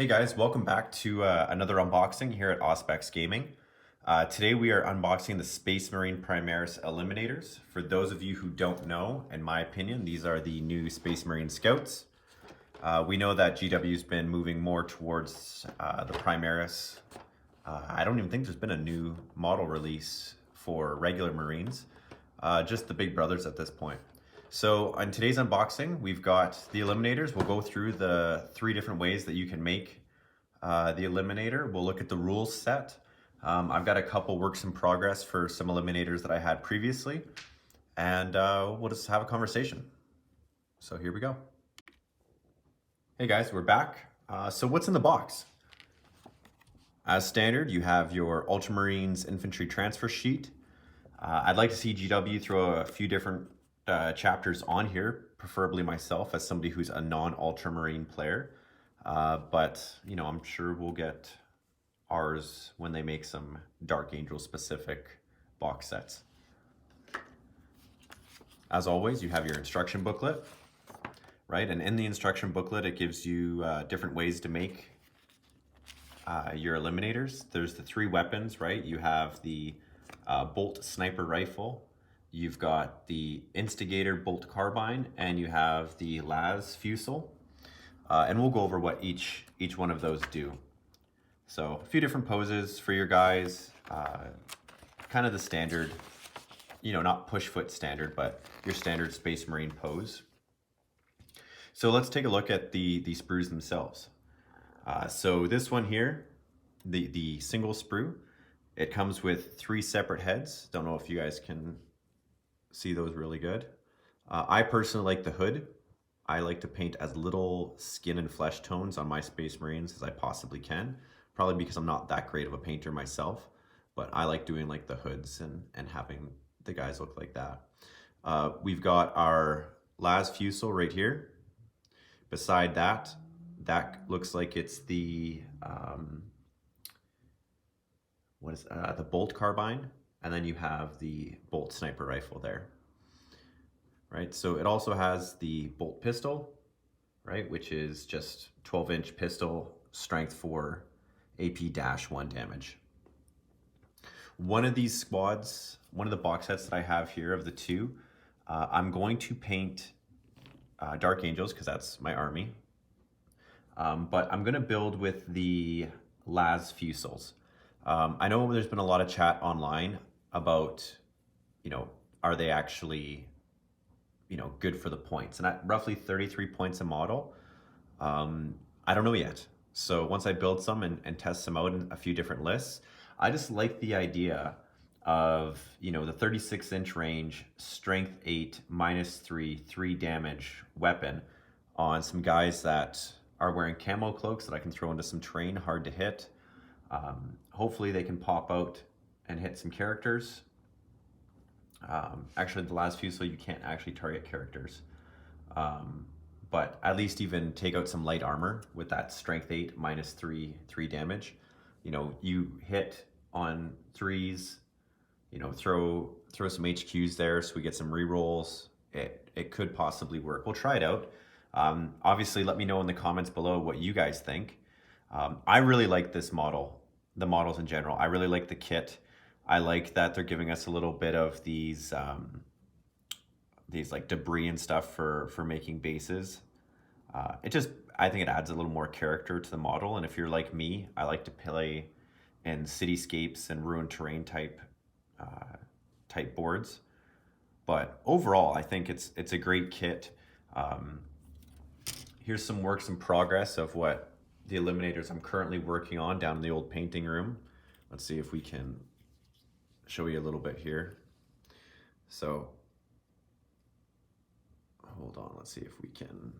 Hey guys, welcome back to another unboxing here at Auspex Gaming. Today we are unboxing the Space Marine Primaris Eliminators. For those of you who don't know, in my opinion, these are the new Space Marine Scouts. We know that GW's been moving more towards the Primaris. I don't even think there's been a new model release for regular Marines, just the big brothers at this point. So on today's unboxing, we've got the Eliminators. We'll go through the 3 different ways that you can make the Eliminator. We'll look at the rules set. I've got a couple works in progress for some Eliminators that I had previously, and we'll just have a conversation. So here we go. Hey guys, we're back. So what's in the box? As standard, you have your Ultramarines infantry transfer sheet. I'd like to see GW throw a few different chapters on here, preferably myself as somebody who's a non-Ultramarine player. But, you know, I'm sure we'll get ours when they make some Dark Angel specific box sets. As always, you have your instruction booklet, right? And in the instruction booklet, it gives you different ways to make your Eliminators. There's the 3 weapons, right? You have the bolt sniper rifle, you've got the instigator bolt carbine, and you have the las fusel. And we'll go over what each one of those do. So a few different poses for your guys, kind of the standard, you know, not push foot standard, but your standard Space Marine pose. So let's take a look at the sprues themselves. So this one here, the single sprue, it comes with 3 separate heads. Don't know if you guys can see those really good. I personally like the hood. I like to paint as little skin and flesh tones on my Space Marines as I possibly can. Probably because I'm not that great of a painter myself, but I like doing like the hoods and having the guys look like that. We've got our las fusel right here. Beside that, that looks like it's the the bolt carbine, and then you have the bolt sniper rifle there. Right, so it also has the bolt pistol, right, which is just 12-inch pistol, strength 4, AP-1 damage. One of these squads, one of the box sets that I have here of the 2, I'm going to paint Dark Angels because that's my army. But I'm going to build with the las fusels. I know there's been a lot of chat online about, you know, are they actually, you know, good for the points? And at roughly 33 points a model, I don't know yet. So once I build some and test some out in a few different lists, I just like the idea of, you know, the 36-inch range, strength 8, -3, 3 damage weapon on some guys that are wearing camo cloaks that I can throw into some terrain, hard to hit. Hopefully they can pop out and hit some characters. Actually, the las fusel, you can't actually target characters. But at least even take out some light armor with that strength 8, -3 damage. You know, you hit on 3s, you know, throw some HQs there so we get some rerolls. It could possibly work. We'll try it out. Obviously, let me know in the comments below what you guys think. I really like this model, the models in general. I really like the kit. I like that they're giving us a little bit of these like debris and stuff for making bases. I think it adds a little more character to the model. And if you're like me, I like to play in cityscapes and ruined terrain type boards. But overall, I think it's a great kit. Here's some works in progress of what the Eliminators I'm currently working on down in the old painting room. Let's see if we can show you a little bit here. So hold on, let's see if we can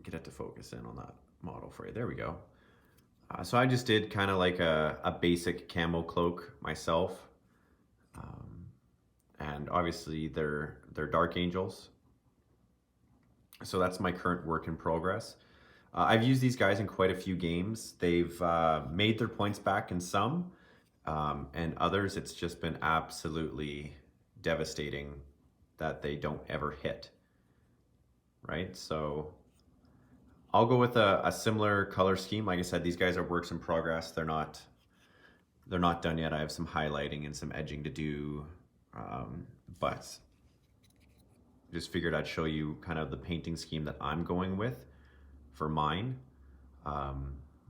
get it to focus in on that model for you. There we go. So I just did kind of like a basic camo cloak myself. And obviously they're Dark Angels. So that's my current work in progress. I've used these guys in quite a few games. They've made their points back in some, and others it's just been absolutely devastating that they don't ever hit, right? So I'll go with a similar color scheme. Like I said, these guys are works in progress. They're not done yet. I have some highlighting and some edging to do, but just figured I'd show you kind of the painting scheme that I'm going with for mine,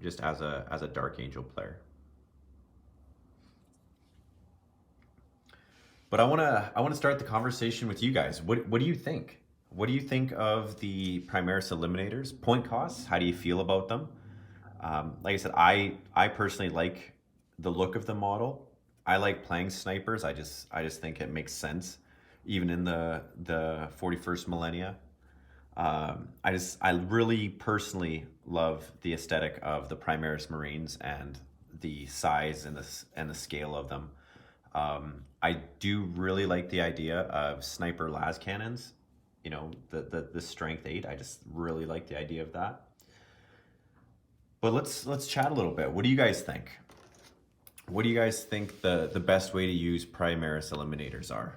just as a Dark Angel player. But I want to start the conversation with you guys. What do you think? What do you think of the Primaris Eliminators? Point costs, how do you feel about them? Like I said, I personally like the look of the model. I like playing snipers. I just think it makes sense, even in the 41st millennia. I really personally love the aesthetic of the Primaris Marines and the size and the scale of them. I do really like the idea of sniper las cannons. You know, the strength 8. I just really like the idea of that. But let's chat a little bit. What do you guys think? What do you guys think the best way to use Primaris Eliminators are?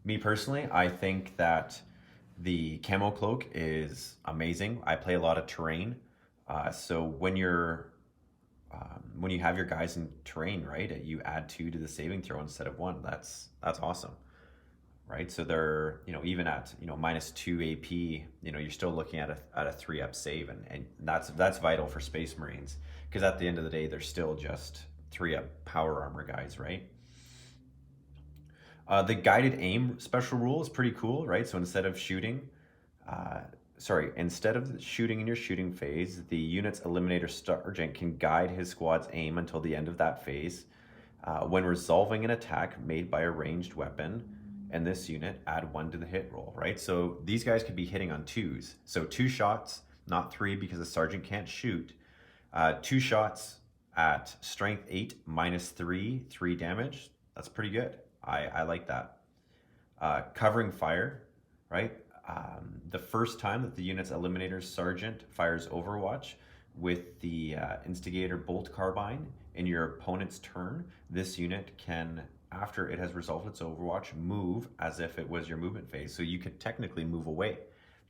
Me personally, I think that the camo cloak is amazing. I play a lot of terrain, so when you have your guys in terrain, right, you add 2 to the saving throw instead of 1. That's awesome. Right, so they're, you know, even at, you know, -2 AP, you know, you're still looking at a 3-up save, and that's vital for Space Marines, because at the end of the day, they're still just 3-up power armor guys, right? The guided aim special rule is pretty cool, right? So instead of shooting in your shooting phase, the unit's Eliminator Sergeant can guide his squad's aim until the end of that phase. When resolving an attack made by a ranged weapon, and this unit, add 1 to the hit roll, right? So these guys could be hitting on 2s. So 2 shots, not 3 because the sergeant can't shoot. 2 shots at strength 8 -3, 3 damage. That's pretty good. I like that. Covering fire, right? The first time that the unit's Eliminator Sergeant fires Overwatch with the Instigator Bolt Carbine in your opponent's turn, this unit can, after it has resolved its Overwatch, move as if it was your movement phase. So you could technically move away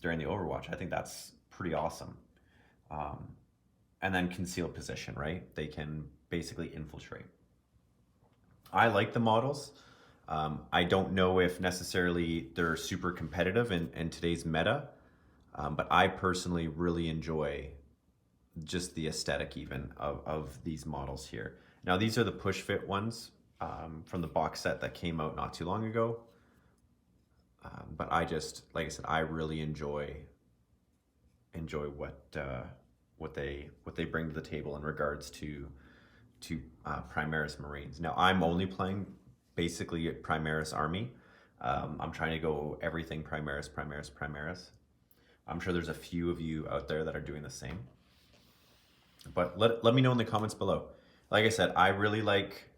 during the Overwatch. I think that's pretty awesome. And then concealed position, right? They can basically infiltrate. I like the models. I don't know if necessarily they're super competitive in today's meta, but I personally really enjoy just the aesthetic even of these models here. Now these are the push fit ones from the box set that came out not too long ago. But I just, like I said, I really enjoy what they bring to the table in regards to Primaris Marines. Now I'm only playing basically Primaris Army. I'm trying to go everything Primaris. I'm sure there's a few of you out there that are doing the same. But let me know in the comments below. Like I said, I really like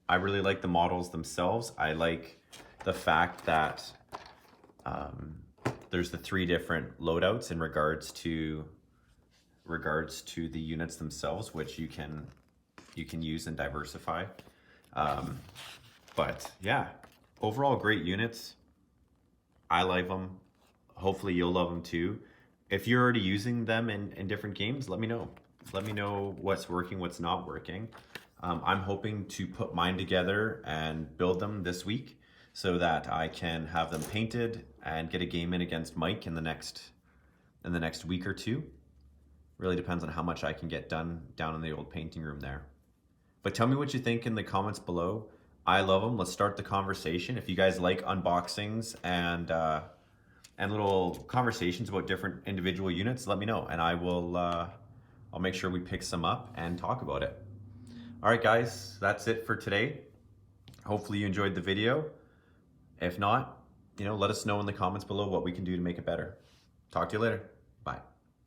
the models themselves. I like the fact that there's the 3 different loadouts in regards to the units themselves, which you can use and diversify. But yeah, overall great units. I like them. Hopefully you'll love them too. If you're already using them in different games, let me know. Let me know what's working, what's not working. I'm hoping to put mine together and build them this week so that I can have them painted and get a game in against Mike in the next week or 2. Really depends on how much I can get done down in the old painting room there. But tell me what you think in the comments below. I love them. Let's start the conversation. If you guys like unboxings and little conversations about different individual units, let me know, and I'll make sure we pick some up and talk about it. All right, guys, that's it for today. Hopefully you enjoyed the video. If not, let us know in the comments below what we can do to make it better. Talk to you later. Bye.